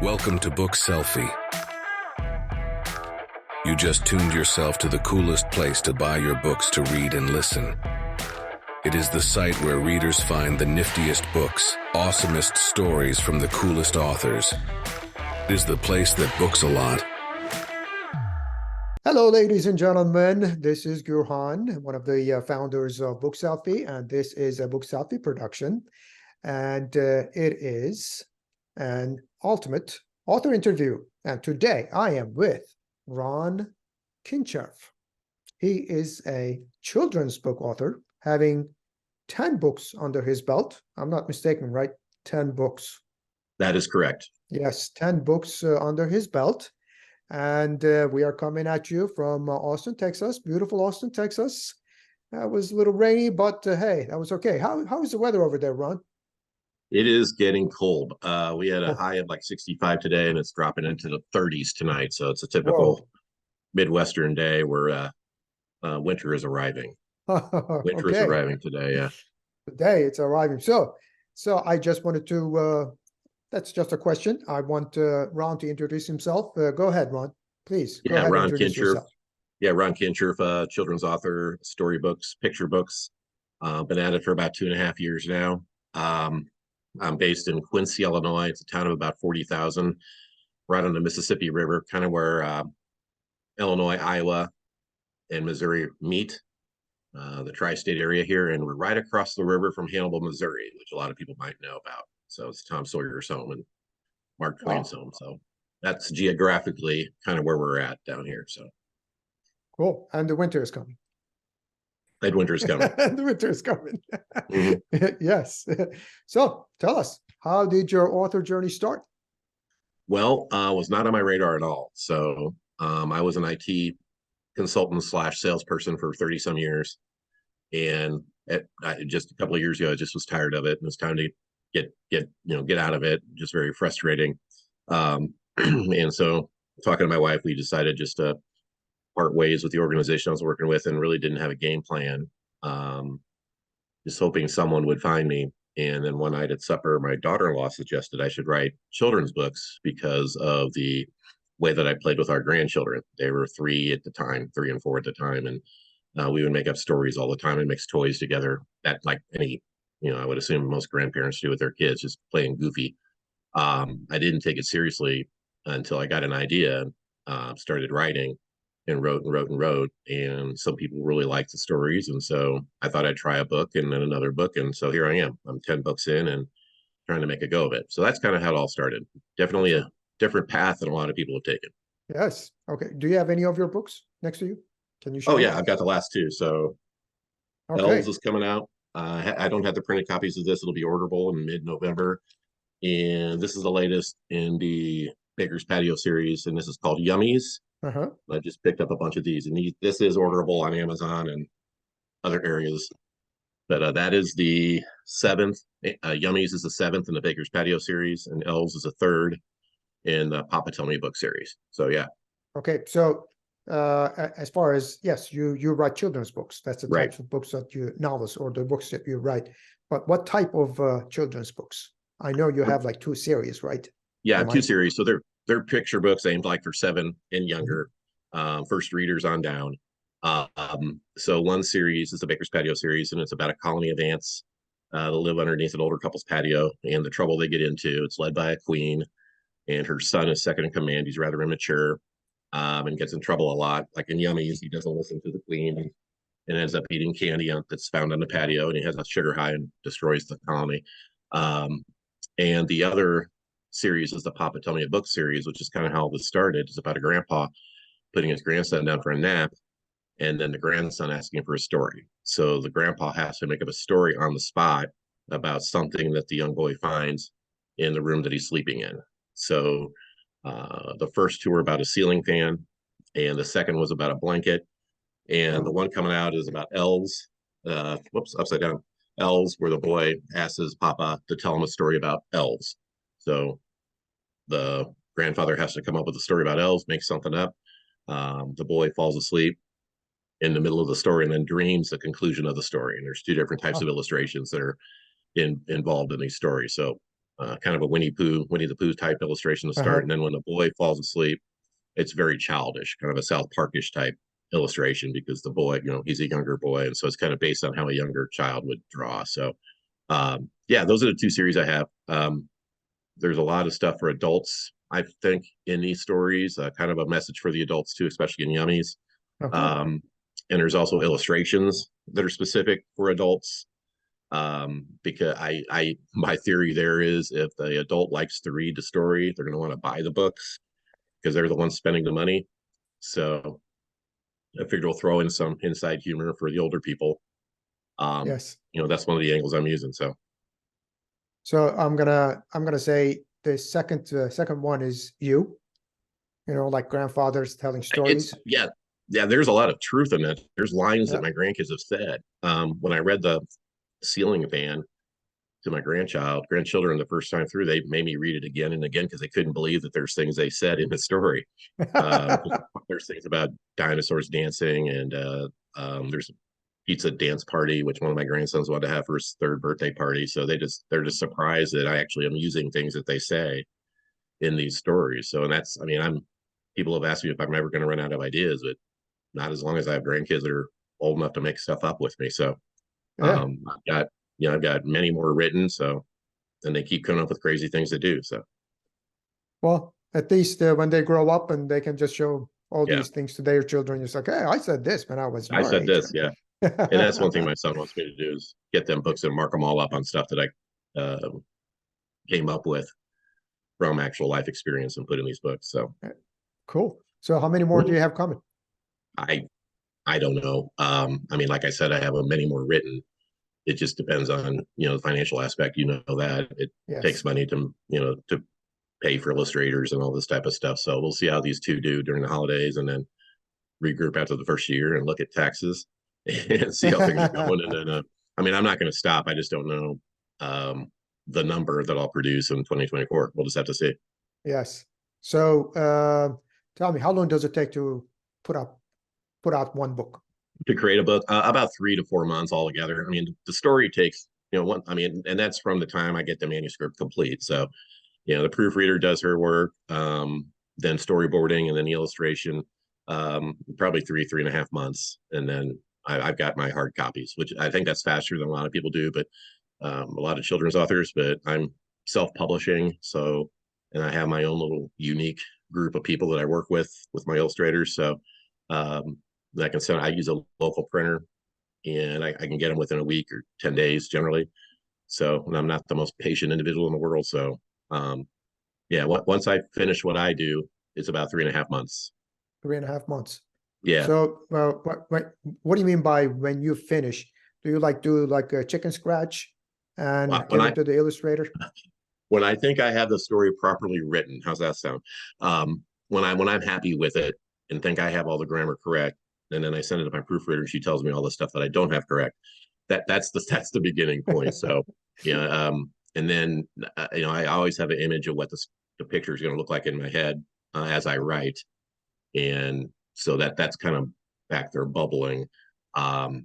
Welcome to Book Selfie. You just tuned yourself to the coolest place to buy your books to read and listen. It is the site where readers find the niftiest books, awesomest stories from the coolest authors. It is the place that books a lot. Hello, ladies and gentlemen. This is Gurhan, one of the founders of Book Selfie, and this is a Book Selfie production. And it is an ultimate author interview. And today I am with Ron Kinscherf. He is a children's book author, having 10 books under his belt. I'm not mistaken, right? 10 books. That is correct. Yes, 10 books under his belt. And we are coming at you from Austin, Texas, beautiful Austin, Texas. It was a little rainy, but hey, that was okay. How is the weather over there, Ron? It is getting cold. We had a high of like 65 today, and it's dropping into the 30s tonight. So it's a typical Midwestern day where winter is arriving. Winter is arriving today, yeah. Today it's arriving. So I just wanted to, that's just a question. I want Ron to introduce himself. Go ahead, Ron, please. Go ahead, Ron introduce Kinscherf. yourself. Yeah, Ron Kinscherf, children's author, storybooks, picture books. Been at it for about 2.5 years now. I'm based in Quincy, Illinois. It's a town of about 40,000, right on the Mississippi River, kind of where Illinois, Iowa, and Missouri meet, the tri-state area here. And we're right across the river from Hannibal, Missouri, which a lot of people might know about. So it's Tom Sawyer's home and Mark Twain's home. So that's geographically kind of where we're at down here. So cool. And the winter is coming. And winter is coming. The winter is coming. Yes. So tell us, how did your author journey start? Well, was not on my radar at all. So I was an IT consultant / salesperson for 30 some years. And just a couple of years ago, I just was tired of it. And it was time to get out of it. Just very frustrating. And so talking to my wife, we decided just to part ways with the organization I was working with, and really didn't have a game plan. Just hoping someone would find me. And then one night at supper, my daughter-in-law suggested I should write children's books because of the way that I played with our grandchildren. They were 3 at the time, 3 and 4 at the time. And we would make up stories all the time and mix toys together. That, like any, I would assume most grandparents do with their kids, just playing goofy. I didn't take it seriously until I got an idea, started writing, and wrote. And some people really liked the stories. And so I thought I'd try a book and then another book. And so here I am. I'm 10 books in and trying to make a go of it. So that's kind of how it all started. Definitely a different path than a lot of people have taken. Yes. Okay. Do you have any of your books next to you? Can you show? Oh, yeah. I've got the last 2. So Elves is coming out. I don't have the printed copies of this. It'll be orderable in mid-November. And this is the latest in the Baker's Patio series. And this is called Yummies. I just picked up a bunch of these, and this is orderable on Amazon and other areas. But that is the 7th. Yummies is the 7th in the Baker's Patio series, and Elves is the 3rd in the Papa Tell Me book series. So yeah. Okay, so as far as, yes, you write children's books. That's the types of books that novels or the books that you write. But what type of children's books? I know you have like 2 series, right? Yeah, 2 series. So they're picture books aimed like for 7 and younger, first readers on down. So one series is the Baker's Patio series, and it's about a colony of ants that live underneath an older couple's patio and the trouble they get into. It's led by a queen, and her son is second in command. He's rather immature and gets in trouble a lot. Like in Yummies, he doesn't listen to the queen and ends up eating candy that's found on the patio, and he has a sugar high and destroys the colony. And the other series is the Papa Tell Me a Book series, which is kind of how this started. It's about a grandpa putting his grandson down for a nap, and then the grandson asking for a story. So the grandpa has to make up a story on the spot about something that the young boy finds in the room that he's sleeping in. So the first 2 were about a ceiling fan, and the second was about a blanket. And the one coming out is about elves. Upside down. Elves, where the boy asks his papa to tell him a story about elves. So the grandfather has to come up with a story about elves, make something up. The boy falls asleep in the middle of the story and then dreams the conclusion of the story. And there's 2 different types of illustrations that are involved in these stories. So kind of a Winnie the Pooh type illustration to start. Uh-huh. And then when the boy falls asleep, it's very childish, kind of a South Parkish type illustration because the boy, he's a younger boy. And so it's kind of based on how a younger child would draw. So, yeah, those are the two series I have. There's a lot of stuff for adults, I think, in these stories, kind of a message for the adults too, especially in Yummies. Okay. And there's also illustrations that are specific for adults. Because my theory there is if the adult likes to read the story, they're going to want to buy the books because they're the ones spending the money. So I figured we'll throw in some inside humor for the older people. Yes. That's one of the angles I'm using. So I'm gonna say the second one is you. Like grandfathers telling stories. Yeah. There's a lot of truth in it. There's lines that Yep. my grandkids have said. When I read the Ceiling Fan to my grandchildren the first time through, they made me read it again and again because they couldn't believe that there's things they said in the story. There's things about dinosaurs dancing, and there's a pizza dance party, which one of my grandsons wanted to have for his third birthday party. So they're just surprised that I actually am using things that they say in these stories. So, and that's, people have asked me if I'm ever going to run out of ideas, but not as long as I have grandkids that are old enough to make stuff up with me. So, Yeah. I've got many more written. So, and they keep coming up with crazy things to do. So, Well, at least when they grow up and they can just show all yeah, these things to their children, it's like, hey, I said this when I was I your said age. this. Yeah. And that's one thing my son wants me to do is get them books and mark them all up on stuff that I came up with from actual life experience and put in these books. So Cool. So how many more do you have coming? I don't know. Like I said, I have many more written. It just depends on, the financial aspect. That it Yes. takes money to pay for illustrators and all this type of stuff. So we'll see how these two do during the holidays, and then regroup after the first year and look at taxes and see how things are going. And then, I'm not going to stop. I just don't know the number that I'll produce in 2024. We'll just have to see. Yes. So tell me, how long does it take to put out one book? To create a book, about 3 to 4 months altogether. The story takes, and that's from the time I get the manuscript complete. So, the proofreader does her work, then storyboarding, and then the illustration, probably 3.5 months. And then I've got my hard copies, which I think that's faster than a lot of people do, but a lot of children's authors, but I'm self-publishing. So, and I have my own little unique group of people that I work with my illustrators. So, I use a local printer, and I can get them within a week or 10 days generally. So, and I'm not the most patient individual in the world. So, once I finish what I do, it's about 3.5 months. 3.5 months. Yeah. So, what do you mean by when you finish? Do you do a chicken scratch and give it to the illustrator? When I think I have the story properly written, how's that sound? When I'm happy with it and think I have all the grammar correct, and then I send it to my proofreader, and she tells me all the stuff that I don't have correct. That's the beginning point. So, and then I always have an image of what the picture is going to look like in my head as I write, and so that's kind of back there bubbling, and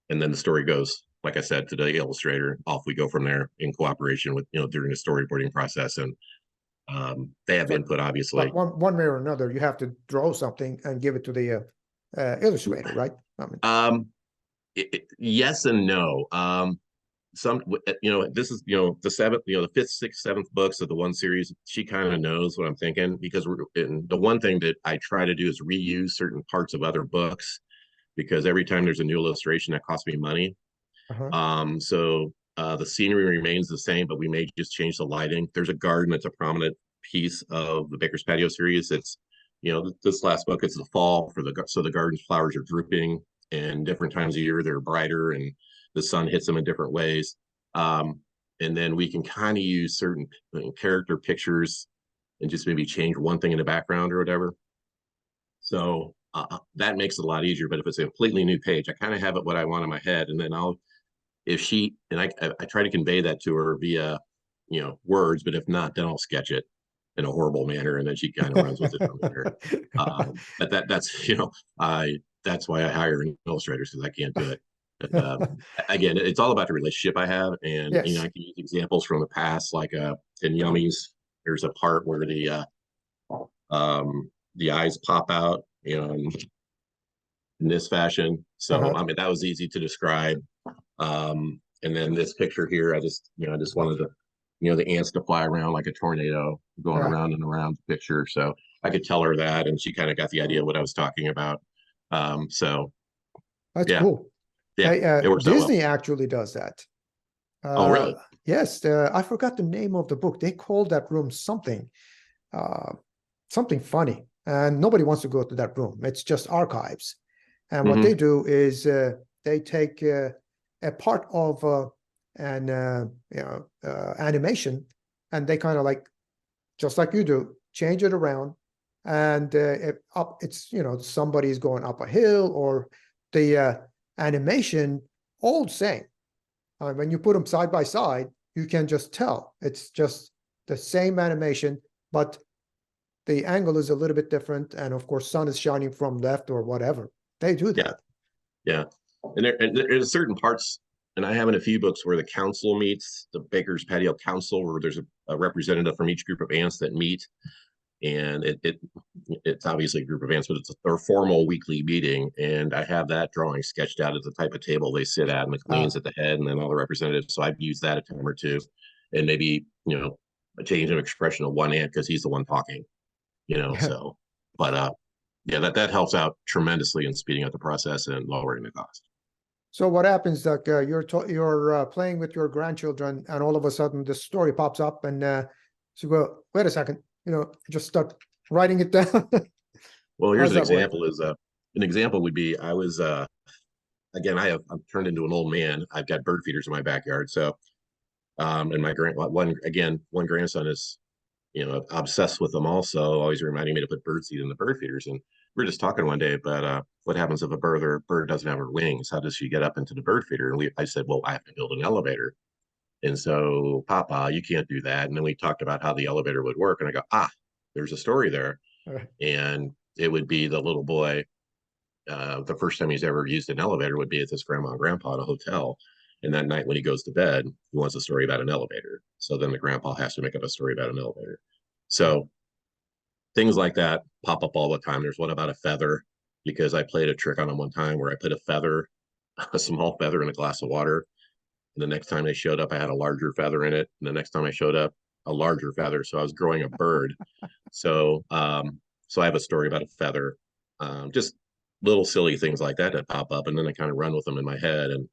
then the story goes, like I said, to the illustrator. Off we go from there in cooperation with during the storyboarding process, and they have input obviously. But one way or another, you have to draw something and give it to the illustrator, right? Yes and no. This is the seventh, the fifth, sixth, seventh books of the one series. She kind of knows what I'm thinking because the one thing that I try to do is reuse certain parts of other books because every time there's a new illustration that costs me money. So the scenery remains the same, but we may just change the lighting. There's a garden that's a prominent piece of the Baker's Patio series. It's this last book, it's the fall so the garden's flowers are drooping, and different times of year they're brighter and the sun hits them in different ways. And then we can kind of use certain character pictures and just maybe change one thing in the background or whatever. So that makes it a lot easier. But if it's a completely new page, I kind of have it what I want in my head, and then I try to convey that to her via words, but if not, then I'll sketch it in a horrible manner, and then she kind of runs with it from there. But that's why I hire illustrators, because I can't do it. Again, it's all about the relationship I have, and I Yes. can use examples from the past, like in Yummies, there's a part where the eyes pop out, in this fashion. So Uh-huh. I mean, that was easy to describe. And then this picture here, I just wanted the ants to fly around like a tornado, going Yeah, around and around the picture. So I could tell her that, and she kind of got the idea of what I was talking about. So that's yeah, cool. yeah, it works out well. Disney actually does that. Oh, Uh, really? yes, I forgot the name of the book. They called that room something, uh, something funny, and nobody wants to go to that room. It's just archives. And what they Hmm. do is they take a part of an animation, and they kind of like, just like you do, change it around, and it's somebody's going up a hill, or the animation all same. When you put them side by side, you can just tell it's just the same animation, but the angle is a little bit different, and of course, sun is shining from left or whatever. They do Yeah, that. yeah. And there's certain parts, and I have in a few books where the council meets, the Baker's Patio Council, where there's a representative from each group of ants that meet, and it's obviously a group of ants, but it's their formal weekly meeting, and I have that drawing sketched out as the type of table they sit at, and the queen's Ah, at the head, and then all the representatives. So I've used that a time or two, and maybe a change of expression of one ant because he's the one talking, yeah. So, but yeah, that helps out tremendously in speeding up the process and lowering the cost. So what happens? Like you're playing with your grandchildren, and all of a sudden this story pops up, and so you go, wait a second, just start writing it down. Well, How here's does an that work? example. An example would be I was again I'm turned into an old man. I've got bird feeders in my backyard, so and my one grandson is obsessed with them also, always reminding me to put bird seed in the bird feeders. And we were just talking one day about what happens if a bird doesn't have her wings? How does she get up into the bird feeder? And I said, well, I have to build an elevator. And so, Papa, you can't do that. And then we talked about how the elevator would work. And I go, there's a story there. Uh, And it would be the little boy, the first time he's ever used an elevator would be at his grandma and grandpa at a hotel. And that night when he goes to bed, he wants a story about an elevator. So then the grandpa has to make up a story about an elevator. So things like that pop up all the time. There's one about a feather, because I played a trick on him one time where I put a feather, a small feather, in a glass of water. And the next time they showed up, I had a larger feather in it. And the next time I showed up, a larger feather. So I was growing a bird. So, so I have a story about a feather. Just little silly things like that that pop up, and then I kind of run with them in my head. And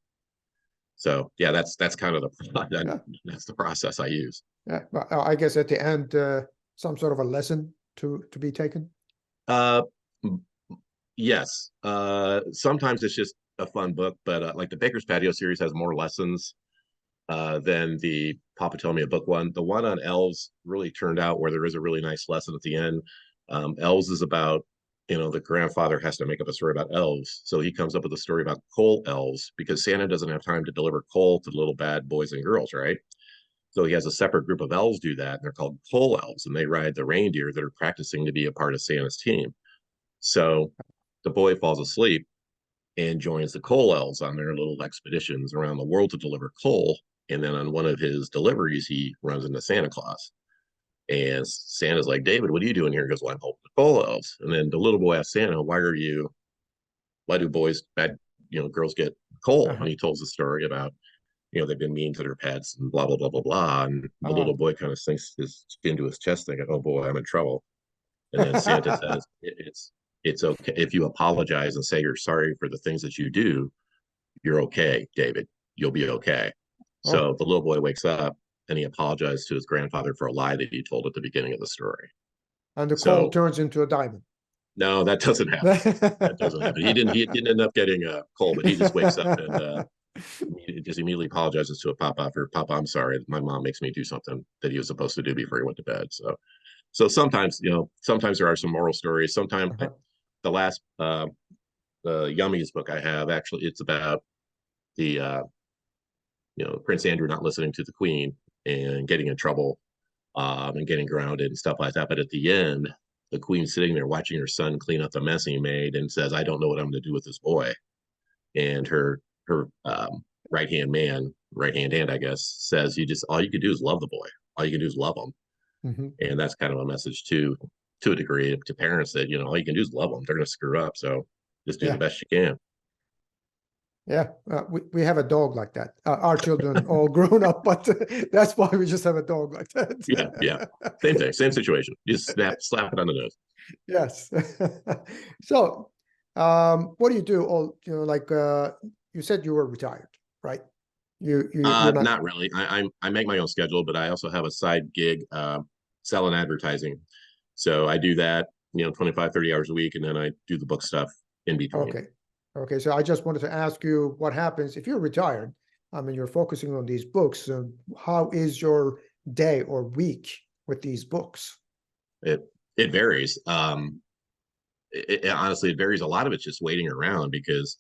so, yeah, that's kind of yeah, that's the process I use. yeah. But I guess at the end, some sort of a lesson to be taken. Uh, yes. Sometimes it's just a fun book, but like the Baker's Patio series has more lessons than the Papa Tell Me a Book one. The one on elves really turned out where there is a really nice lesson at the end. Elves is about, the grandfather has to make up a story about elves. So he comes up with a story about coal elves because Santa doesn't have time to deliver coal to the little bad boys and girls, right? So he has a separate group of elves do that, and they're called coal elves, and they ride the reindeer that are practicing to be a part of Santa's team. So the boy falls asleep and joins the coal elves on their little expeditions around the world to deliver coal. And then on one of his deliveries, he runs into Santa Claus. And Santa's like, David, what are you doing here? He goes, well, I'm helping the coal elves. And then the little boy asks Santa, why do girls get coal? And Uh-huh. he tells the story about, they've been mean to their pets and blah, blah, blah, blah, blah. And the little Oh. boy kind of sinks his chin to his chest thinking, oh boy, I'm in trouble. And then Santa says, it's okay if you apologize and say you're sorry for the things that you do. You're okay, David. You'll be okay. Oh, So the little boy wakes up and he apologized to his grandfather for a lie that he told at the beginning of the story. and the coal So turns into a diamond. no, that doesn't happen. That doesn't happen. He didn't end up getting a coal, but he just wakes up and he just immediately apologizes to a Papa, I'm sorry. My mom makes me do something that he was supposed to do before he went to bed. So sometimes, sometimes there are some moral stories. Sometimes Uh-huh. the last the Yummies book I have, actually, it's about the Prince Andrew not listening to the Queen and getting in trouble, and getting grounded and stuff like that. But at the end, the Queen's sitting there watching her son clean up the mess he made and says, "I don't know what I'm going to do with this boy." And her her right hand, I guess, says all you can do is love the boy. All you can do is love him. And that's kind of a message to a degree to parents that, all you can do is love them. They're going to screw up. So just do the best you can. Yeah, we have a dog like that. Our children all grown up, but that's why we just have a dog like that. Yeah. Same thing, same situation. Just slap it on the nose. Yes. So, what do you do? All like you said, you were retired, right? You're not really. I make my own schedule, but I also have a side gig selling advertising. So I do that, 25, 30 hours a week, and then I do the book stuff in between. Okay. So I just wanted to ask you what happens if you're retired. I mean, you're focusing on these books. How is your day or week with these books? It varies. Honestly, it varies. A lot of it's just waiting around because,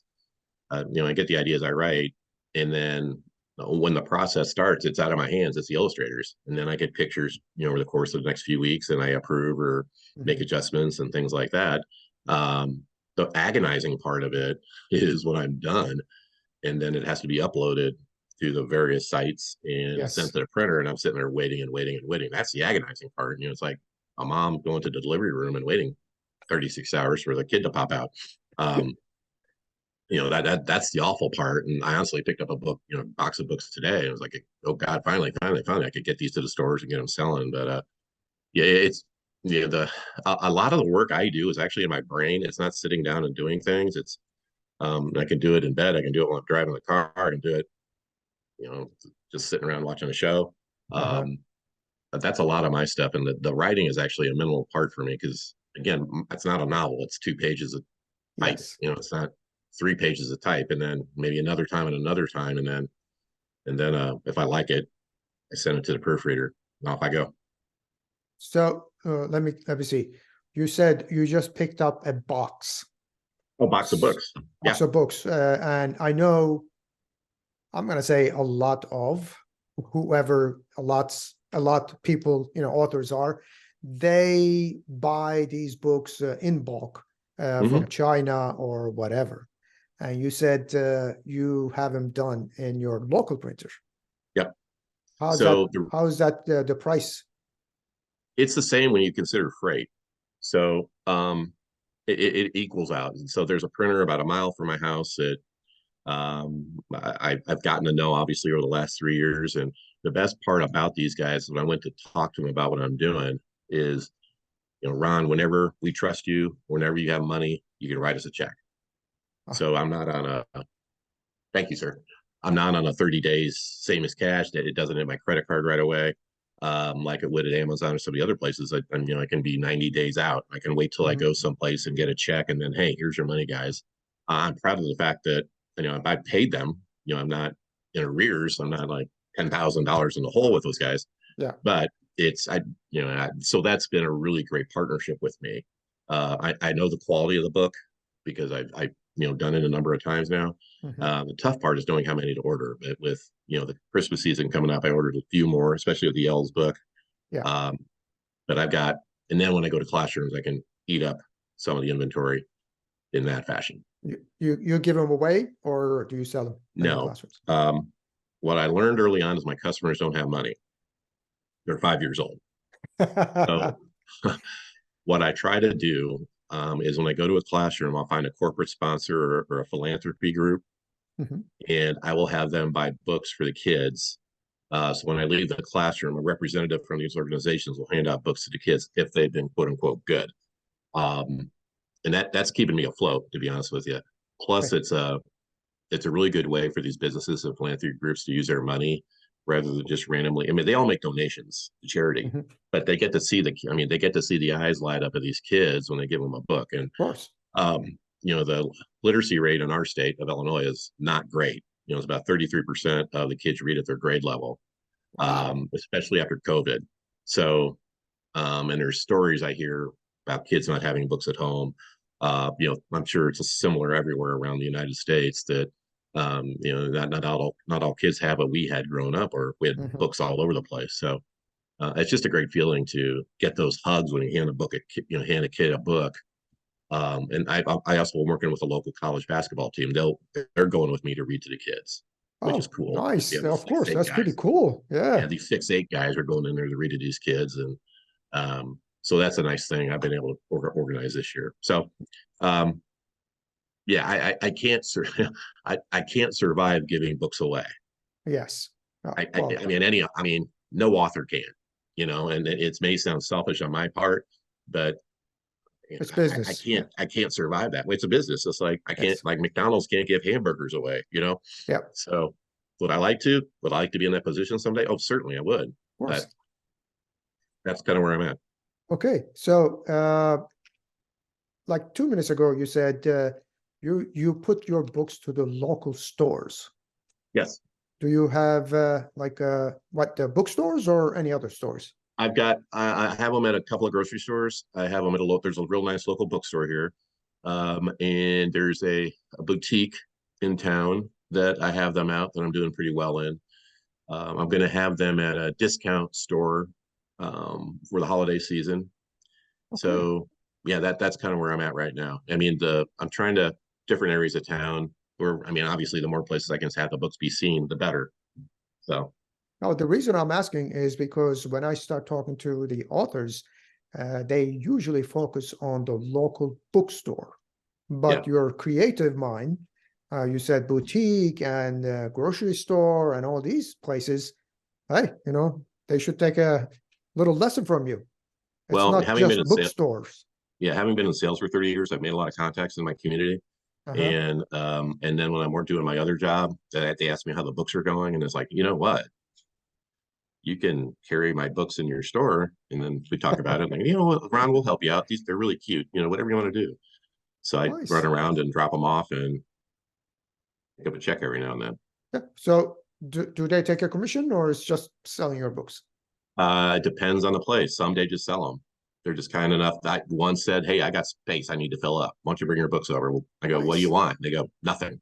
I get the ideas, I write, and then when the process starts, it's out of my hands. It's the illustrators, and then I get pictures, over the course of the next few weeks, and I approve or make adjustments and things like that. The agonizing part of it is when I'm done, and then it has to be uploaded to the various sites and sent to the printer, and I'm sitting there waiting and waiting and waiting. That's the agonizing part. It's like a mom going to the delivery room and waiting 36 hours for the kid to pop out. That's the awful part. And I honestly picked up a book, box of books today. I was like, oh God, finally, I could get these to the stores and get them selling. But it's a lot of the work I do is actually in my brain. It's not sitting down and doing things. It's I can do it in bed. I can do it while I'm driving the car. I can do it, just sitting around watching a show. But that's a lot of my stuff. And the writing is actually a minimal part for me because, again, it's not a novel. It's 2 pages of type. It's not 3 pages of type, and then maybe another time and another time, and then if I like it, I send it to the proofreader. And off I go. So let me see. You said you just picked up a box. Oh, box of books. Box of books, and I know. I'm going to say a lot of people, authors are. They buy these books in bulk from China or whatever. And you said you have them done in your local printer. Yep. How is that the price? It's the same when you consider freight. So it equals out. So there's a printer about a mile from my house that I've gotten to know, obviously, over the last 3 years. And the best part about these guys, when I went to talk to them about what I'm doing, is, Ron, whenever we trust you, whenever you have money, you can write us a check. So I'm not on thank you, sir. I'm not on a 30 days, same as cash, that it doesn't hit my credit card right away. Like it would at Amazon or some of the other places. I can be 90 days out. I can wait till I go someplace and get a check, and then, hey, here's your money, guys. I'm proud of the fact that, if I paid them, I'm not in arrears. I'm not like $10,000 in the hole with those guys. Yeah. But so that's been a really great partnership with me. I know the quality of the book because I've done it a number of times now. The tough part is knowing how many to order. But with the Christmas season coming up, I ordered a few more, especially with the L's book. Yeah. But and then when I go to classrooms, I can eat up some of the inventory in that fashion. You give them away, or do you sell them? No. What I learned early on is my customers don't have money. They're 5 years old. So what I try to do is when I go to a classroom, I'll find a corporate sponsor or a philanthropy group, and I will have them buy books for the kids. So when I leave the classroom, a representative from these organizations will hand out books to the kids if they've been quote unquote good. And that's keeping me afloat, to be honest with you. Plus, it's a really good way for these businesses and philanthropy groups to use their money rather than just randomly. I mean, they all make donations to charity, but they get to see the eyes light up of these kids when they give them a book. And of course, the literacy rate in our state of Illinois is not great. It's about 33% of the kids read at their grade level, especially after COVID. So, and there's stories I hear about kids not having books at home. I'm sure it's similar everywhere around the United States that, not all kids have what we had growing up, or we had books all over the place. So it's just a great feeling to get those hugs when you hand a kid a book, And I also am working with a local college basketball team. They're going with me to read to the kids, which is Oh, cool. nice. Yeah, these Of course, 6'8" that's pretty guys. cool. Yeah, Yeah. these 6'8" guys are going in there to read to these kids, and so that's a nice thing I've been able to organize this year. So, um, yeah, I can't I can't survive giving books away. Yes. I Well, mean no author can, and it may sound selfish on my part, but it's business. Yeah. I can't survive that way. It's a business. It's like I can't Yes. like McDonald's can't give hamburgers away. Yeah. Of So would I like to? Would I like to be in that position someday? Oh, certainly I would. But course. that's kind of where I'm at. Okay. So, like 2 minutes ago, you said you put your books to the local stores. Yes. Do you have like what bookstores or any other stores? I have them at a couple of grocery stores. I have them at there's a real nice local bookstore here. And there's a boutique in town that I have them out that I'm doing pretty well in. I'm going to have them at a discount store for the holiday season. Okay. So yeah, that's kind of where I'm at right now. I mean, I'm trying to different areas of town where, I mean, obviously the more places I can have the books be seen, the better. So Now, the reason I'm asking is because when I start talking to the authors, they usually focus on the local bookstore. yeah, But your creative mind, you said boutique and grocery store and all these places, hey, they should take a little lesson from you. It's well, not having been just in sales, bookstores. yeah, having been in sales for 30 years, I've made a lot of contacts in my community. Uh-huh. And then when I weren't doing my other job, they asked me how the books are going, and it's like, you know what? You can carry my books in your store, and then we talk about it. Like, you know what, Ron, we'll help you out. They're really cute. Whatever you want to do. So I run Nice. around and drop them off and pick up a check every now and then. Yeah. So do they take a commission or it's just selling your books? It depends on the place. Some they just sell them. They're just kind enough. That one said, "Hey, I got space. I need to fill up. Why don't you bring your books over?" I go, "What do you Nice. want?" They go, "Nothing.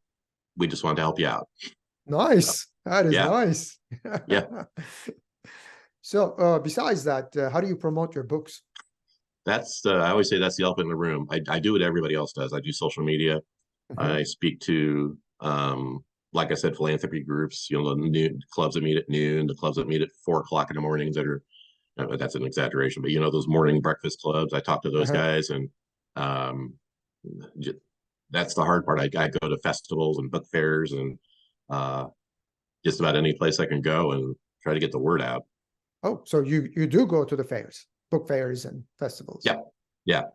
We just want to help you out." So, Nice. That is yeah, nice. yeah. So besides that, how do you promote your books? That's I always say that's the elephant in the room. I do what everybody else does. I do social media. Mhm. I speak to like I said, philanthropy groups. The new clubs that meet at noon, the clubs that meet at 4 o'clock in the mornings that are that's an exaggeration, but those morning breakfast clubs. I talk to those Uh-huh. guys, and um, that's the hard part. I go to festivals and book fairs and uh, just about any place I can go and try to get the word out. Oh, so you do go to the fairs, book fairs and festivals. Yeah, yeah.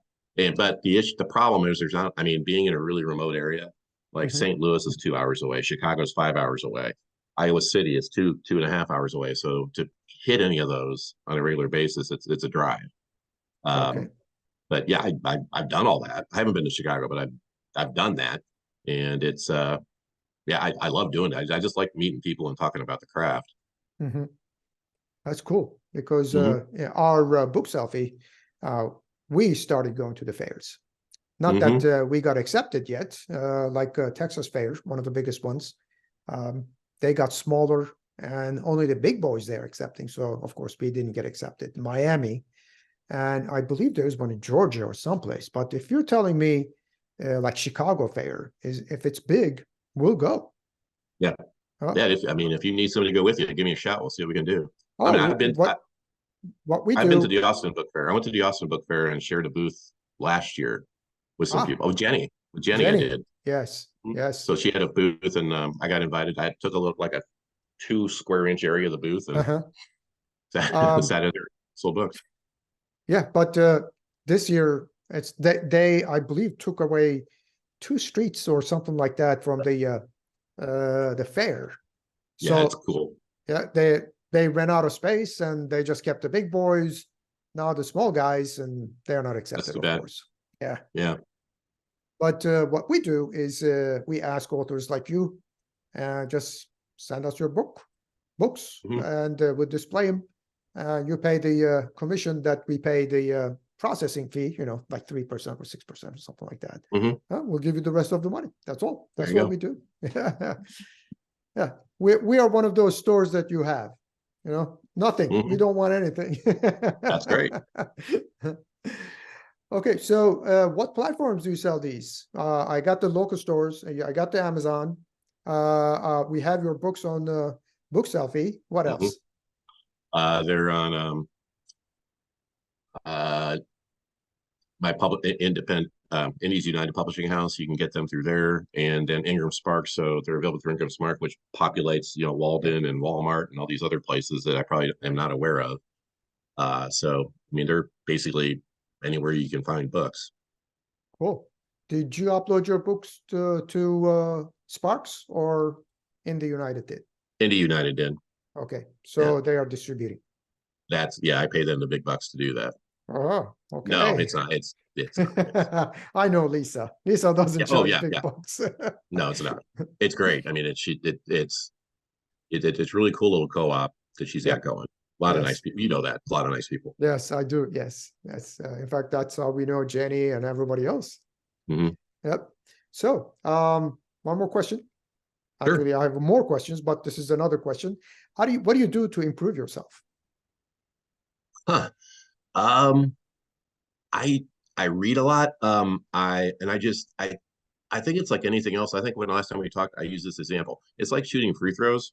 But the problem is there's not. I mean, being in a really remote area, like Mhm. St. Louis is 2 hours away, Chicago's 5 hours away, Iowa City is 2.5 hours away. So to hit any of those on a regular basis, it's a drive. Okay. Um, but yeah, I've done all that. I haven't been to Chicago, but I've done that, and it's yeah, I love doing it. I just like meeting people and talking about the craft. Mhm. That's cool because Hmm. yeah, our book selfie, uh, we started going to the fairs. Not that Hmm. we got accepted yet, like Texas Fair, one of the biggest ones. Um, they got smaller and only the big boys they're accepting. So, of course, we didn't get accepted. Miami, and I believe there's one in Georgia or someplace. But if you're telling me like Chicago Fair, if it's big, we'll go. Yeah, Uh, yeah. I mean, if you need somebody to go with you, give me a shout. We'll see what we can do. I mean, oh, what we I've been to do? the Austin Book Fair. I went to the Austin Book Fair and shared a booth last year with some Ah, people. Oh, Jenny, with Jenny, I Jenny. did. Yes, yes. So she had a booth, and I got invited. I took a look like a 2 square inch area of the booth and Uh-huh. sat in there, sold books. Yeah, but this year it's they I believe took away 2 streets or something like that from the fair. Yeah, it's So cool. yeah, they ran out of space and they just kept the big boys. Now the small guys, and they're not That's accepted, too of bad. course. Yeah, Yeah. but what we do is we ask authors like you, just send us your books, Hmm. and we'll display them. You pay the commission that we pay the processing fee, like 3% or 6% or something like that. Hmm. We'll give you the rest of the money. That's all. There That's you what go. we do. Yeah. We are one of those stores that you have, nothing. We Hmm. don't want anything. That's great. Okay, so what platforms do you sell these? I got the local stores. I got the Amazon. We have your books on Book Selfie. What else? They're on uh, my public independent Indies United Publishing House. You can get them through there, and then Ingram Spark. So they're available through Ingram Spark, which populates Walden and Walmart and all these other places that I probably am not aware of. So I mean, they're basically anywhere you can find books. Cool. Did you upload your books to Sparks or Indie United did? Indie United did. Okay, so they are distributing. I pay them the big bucks to do that. Oh, okay. No, it's not. It's not. I know Lisa. Lisa doesn't charge big bucks. No, it's not. It's great. I mean, it's really cool little co-op that she's got going. A lot of nice people. You know that. A lot of nice people. Yes, I do. Yes. In fact, that's how we know Jenny and everybody else. Yep. So, one more question. Sure. Actually, I have more questions, but this is another question. What do you do to improve yourself? I read a lot. I think it's like anything else. I think when last time we talked, I used this example. It's like shooting free throws.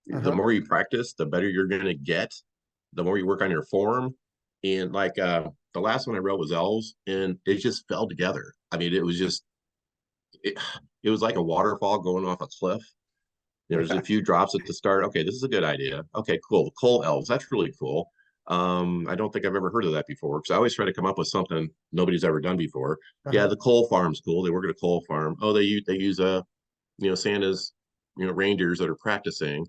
The more you practice, the better you're going to get. The more you work on your form. And like the last one I wrote was Elves, and it just fell together. I mean, it was just it was like a waterfall going off a cliff. There's a few drops at the start. Okay, this is a good idea. Okay, cool. Coal elves, that's really cool. I don't think I've ever heard of that before, because I always try to come up with something nobody's ever done before. Yeah, the coal farm's cool. They work at a coal farm. Oh, they use Santa's reindeers that are practicing.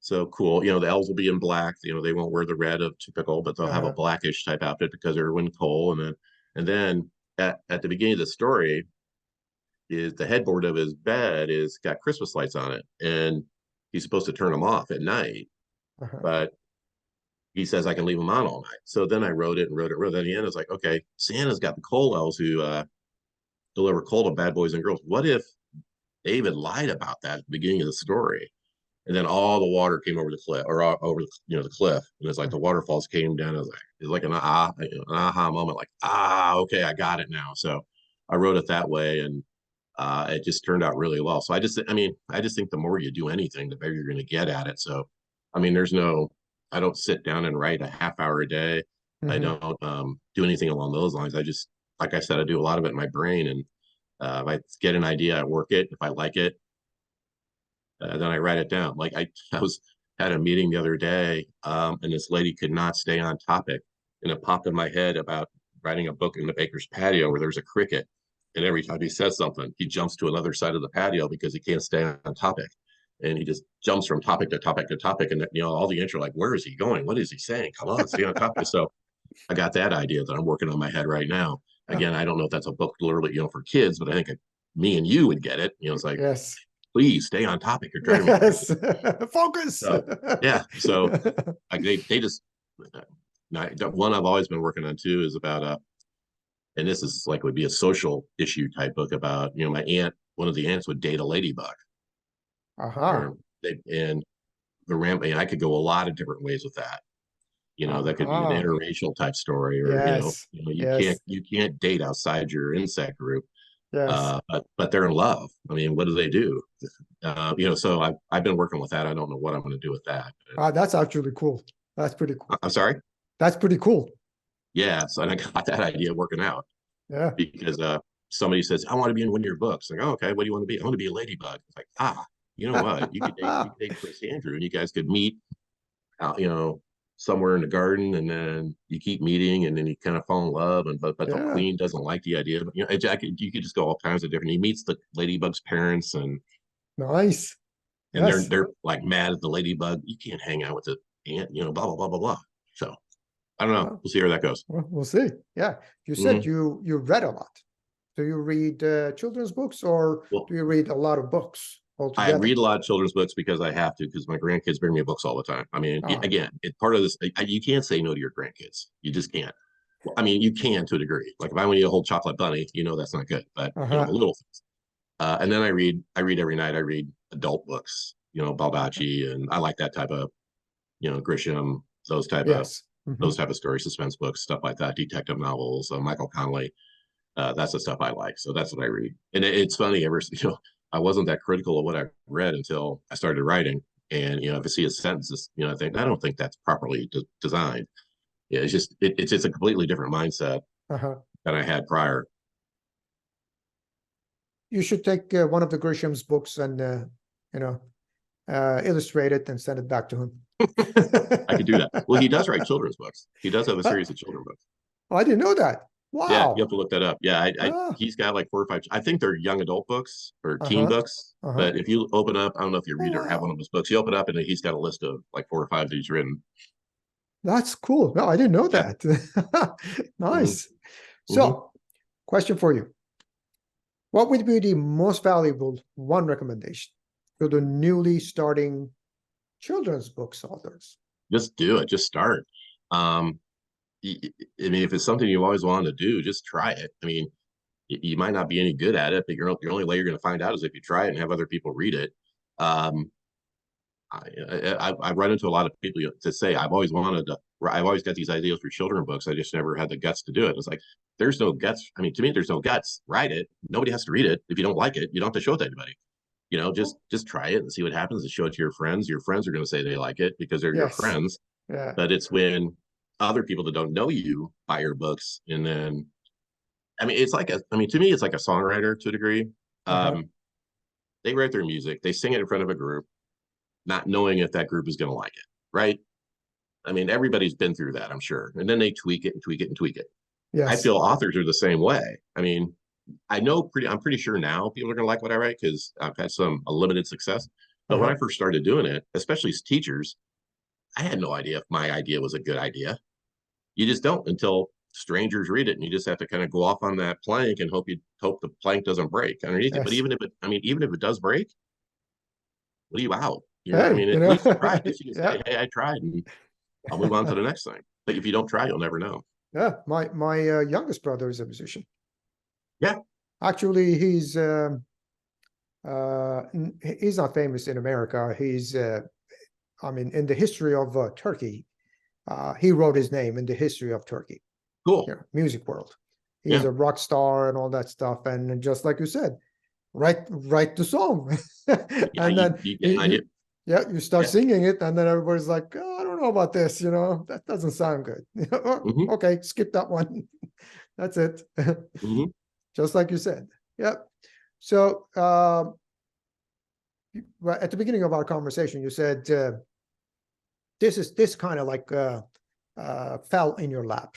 So cool. The elves will be in black. They won't wear the red of typical, but they'll have a blackish type outfit because they're in coal. And then at the beginning of the story, is the headboard of his bed is got Christmas lights on it, and he's supposed to turn them off at night, but he says I can leave them on all night. So then I wrote it. Then at the end, it's like, okay, Santa's got the coal elves who deliver coal to bad boys and girls. What if David lied about that at the beginning of the story, and then all the water came over the cliff, or over the cliff, and it's like the waterfalls came down. It's like an aha moment, like okay, I got it now. So I wrote it that way, and it just turned out really well. So I just think the more you do anything, the better you're going to get at it. So, I mean, I don't sit down and write a half hour a day. I don't do anything along those lines. Like I said, I do a lot of it in my brain. And if I get an idea, I work it. If I like it, then I write it down. Like I had a meeting the other day, and this lady could not stay on topic. And it popped in my head about writing a book in the baker's patio where there's a cricket. And every time he says something, he jumps to another side of the patio because he can't stay on topic. And he just jumps from topic to topic to topic. And, all the intro, like, where is he going? What is he saying? Come on, stay on topic. So I got that idea that I'm working on my head right now. Again, I don't know if that's a book literally, for kids, but I think me and you would get it. It's like, please stay on topic. You're driving me crazy. Focus. So, So like they just, one I've always been working on too is about and this is like would be a social issue type book about my aunt. One of the aunts would date a ladybug. And I could go a lot of different ways with that. That could be an interracial type story, or you can't date outside your insect group. But they're in love. I mean, what do they do? So I've been working with that. I don't know what I'm going to do with that. That's actually cool. That's pretty cool. I'm sorry. That's pretty cool. Yeah, so I got that idea working out. Yeah. Because somebody says, I want to be in one of your books. Like, oh, okay, what do you want to be? I want to be a ladybug. It's like, you know what? You could date Prince Andrew, and you guys could meet out, somewhere in the garden, and then you keep meeting, and then you kind of fall in love. But the queen doesn't like the idea. But you could just go all kinds of different. He meets the ladybug's parents, and nice. And they're like mad at the ladybug. You can't hang out with the ant, blah blah blah blah blah. So I don't know. We'll see where that goes. Well, we'll see. Yeah. You said you read a lot. Do you read children's books, or do you read a lot of books altogether? I read a lot of children's books because I have to, because my grandkids bring me books all the time. I mean, again, it's part of this. You can't say no to your grandkids. You just can't. I mean, you can to a degree. Like if I want to eat a whole chocolate bunny, that's not good. But little things. And then I read every night. I read adult books, Baldacci, and I like that type of, Grisham, those type of those type of stories, suspense books, stuff like that, detective novels, Michael Connelly. That's the stuff I like. So that's what I read. And it's funny, I wasn't that critical of what I read until I started writing. And, if I see a sentence, I don't think that's properly designed. Yeah, it's just a completely different mindset than I had prior. You should take one of the Grisham's books and, illustrate it and send it back to him. I could do that. Well, he does write children's books. He does have a series of children's books. Oh, I didn't know that. Wow. Yeah, you have to look that up. Yeah, he's got like 4 or 5. I think they're young adult books or teen books. But if you open up, I don't know if you read or have one of his books. You open up and he's got a list of like 4 or 5 that he's written. That's cool. No, I didn't know that. Nice. So, question for you. What would be the most valuable one recommendation to the newly starting children's books authors? Just do it. Just start. I mean, if it's something you always wanted to do, just try it. I mean, you might not be any good at it, but your only way you're going to find out is if you try it and have other people read it. I run into a lot of people to say, I've always got these ideas for children books. I just never had the guts to do it. It's like, there's no guts. I mean, to me, there's no guts. Write it. Nobody has to read it. If you don't like it, you don't have to show it to anybody. Just try it and see what happens and show it to your friends. Your friends are going to say they like it because they're your friends. Yeah. But it's when other people that don't know you buy your books. And then, I mean, to me, it's like a songwriter to a degree. They write their music. They sing it in front of a group, not knowing if that group is going to like it, right? I mean, everybody's been through that, I'm sure. And then they tweak it and tweak it and tweak it. Yes. I feel authors are the same way. I mean, I'm pretty sure now people are going to like what I write because I've had a limited success. But when I first started doing it, especially as teachers, I had no idea if my idea was a good idea. You just don't until strangers read it, and you just have to kind of go off on that plank and hope the plank doesn't break underneath it. But even if it does break, what are you out? I mean, at least you tried. You can say, "Hey, I tried," and I'll move on to the next thing. But if you don't try, you'll never know. Yeah, my youngest brother is a musician. Yeah, actually, he's not famous in America. He's, in the history of Turkey, he wrote his name in the history of Turkey. Cool. Music world. He's a rock star and all that stuff. And just like you said, write the song, and then you start singing it, and then everybody's like, "Oh, I don't know about this. That doesn't sound good." Okay, skip that one. That's it. Just like you said. Yep. So at the beginning of our conversation, you said this kind of like fell in your lap.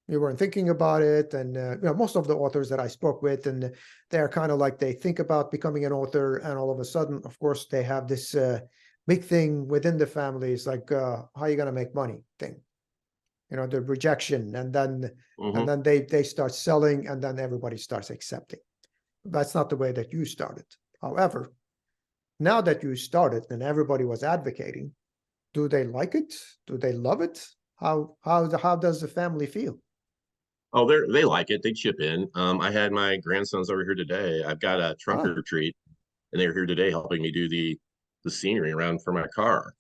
You weren't thinking about it, and most of the authors that I spoke with, and they're kind of like, they think about becoming an author, and all of a sudden, of course, they have this big thing within the family. It's like, how are you going to make money thing? The rejection, and then they start selling, and then everybody starts accepting. That's not the way that you started. However, now that you started and everybody was advocating, do they like it? Do they love it? How does the family feel? Oh, they like it. They chip in. I had my grandsons over here today. I've got a trunk or treat, and they were here today helping me do the scenery around for my car.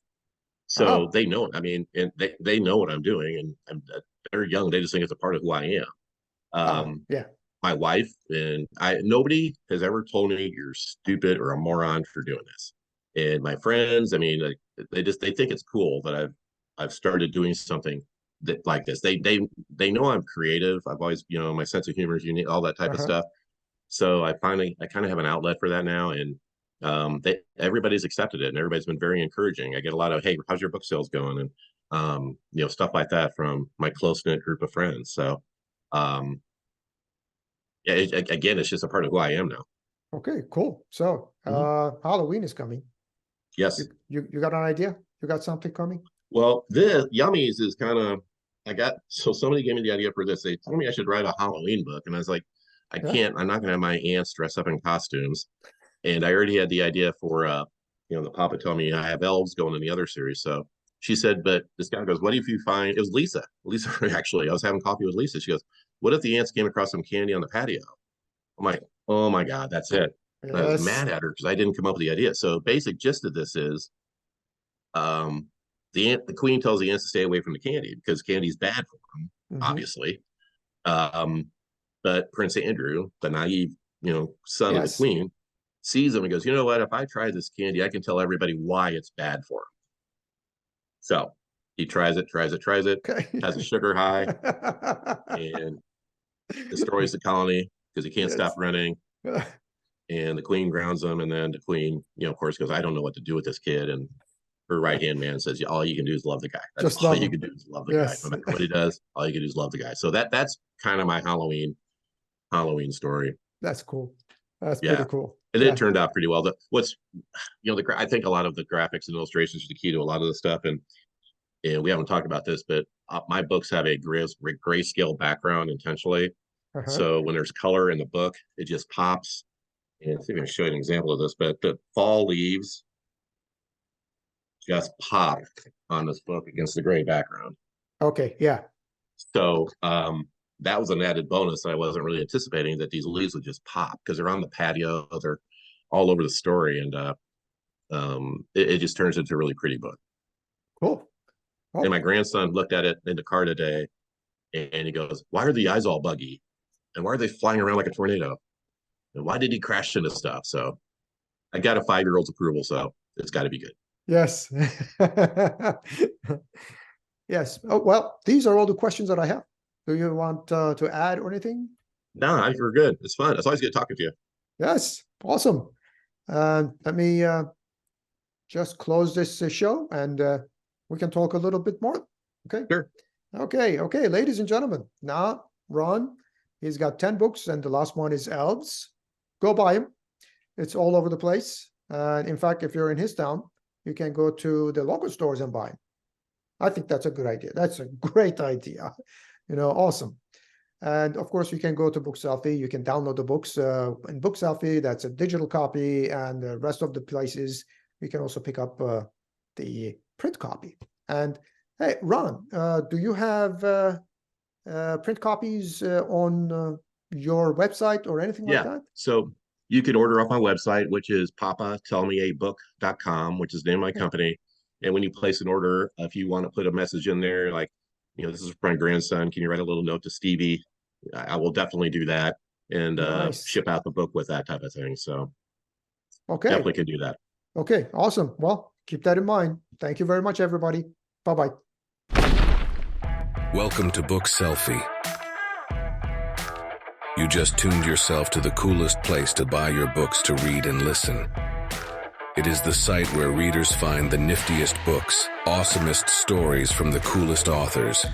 So they know it. I mean, and they know what I'm doing, and they're young. They just think it's a part of who I am. My wife and nobody has ever told me you're stupid or a moron for doing this. And my friends, I mean, they think it's cool that I've started doing something like this. They know I'm creative. I've always, my sense of humor is unique, all that type of stuff. So I kind of have an outlet for that now, and everybody's accepted it, and everybody's been very encouraging. I get a lot of, "Hey, how's your book sales going?" And stuff like that from my close-knit group of friends. So again, it's just a part of who I am now. Okay, cool. So Halloween is coming. Yes. You got an idea? You got something coming? Well, this Yummies is kind of, somebody gave me the idea for this. They told me I should write a Halloween book, and I was like, I can't. I'm not going to have my aunts dress up in costumes. And I already had the idea for, the Papa told me I have elves going in the other series. So she said, but this guy goes, what if you find, it was Lisa, actually, I was having coffee with Lisa. She goes, what if the ants came across some candy on the patio? I'm like, oh my God, that's it. Yes. I was mad at her because I didn't come up with the idea. So basic gist of this is, the queen tells the ants to stay away from the candy because candy's bad for them, obviously. But Prince Andrew, the naive, son of the queen, sees him and goes, you know what? If I try this candy, I can tell everybody why it's bad for him. So he tries it, has a sugar high, and destroys the colony because he can't stop running. And the queen grounds him, and then the queen, of course, goes, I don't know what to do with this kid. And her right-hand man says, all you can do is love the guy. That's all you can do is love the guy. No matter what he does, all you can do is love the guy. So that's kind of my Halloween story. That's cool. That's pretty cool. And it turned out pretty well. I think a lot of the graphics and illustrations are the key to a lot of the stuff. And we haven't talked about this, but my books have a grayscale background intentionally. So when there's color in the book, it just pops. And see if I can show you an example of this, but the fall leaves just pop on this book against the gray background. Okay, yeah. So that was an added bonus. I wasn't really anticipating that these leaves would just pop because they're on the patio, they're all over the story, and it just turns into a really pretty book. Cool. Oh. And my grandson looked at it in the car today, and he goes, "Why are the eyes all buggy? And why are they flying around like a tornado? And why did he crash into stuff?" So I got a 5-year-old's approval, so it's got to be good. Yes. Yes. Oh, well, these are all the questions that I have. Do you want to add or anything? No, I think we're good. It's fun. It's always good talking to you. Yes. Awesome. Let me just close this show, and we can talk a little bit more. Okay. Sure. Okay. Ladies and gentlemen, now Ron, he's got 10 books, and the last one is Elves. Go buy him. It's all over the place. In fact, if you're in his town, you can go to the local stores and buy him. I think that's a good idea. That's a great idea. Awesome. And of course, you can go to Book Selfie. You can download the books in Book Selfie. That's a digital copy, and the rest of the places you can also pick up the print copy. And hey, Ron, do you have print copies on your website or anything like that? So you can order off my website, which is papatellmeabook.com, which is the name of my company. And when you place an order, if you want to put a message in there, like, this is for my grandson, can you write a little note to Stevie? I will definitely do that and ship out the book with that type of thing. So definitely can do that. Okay, awesome. Well, keep that in mind. Thank you very much, everybody. Bye-bye. Welcome to Book Selfie. You just tuned yourself to the coolest place to buy your books to read and listen. It is the site where readers find the niftiest books, awesomest stories from the coolest authors.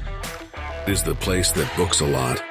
It is the place that books a lot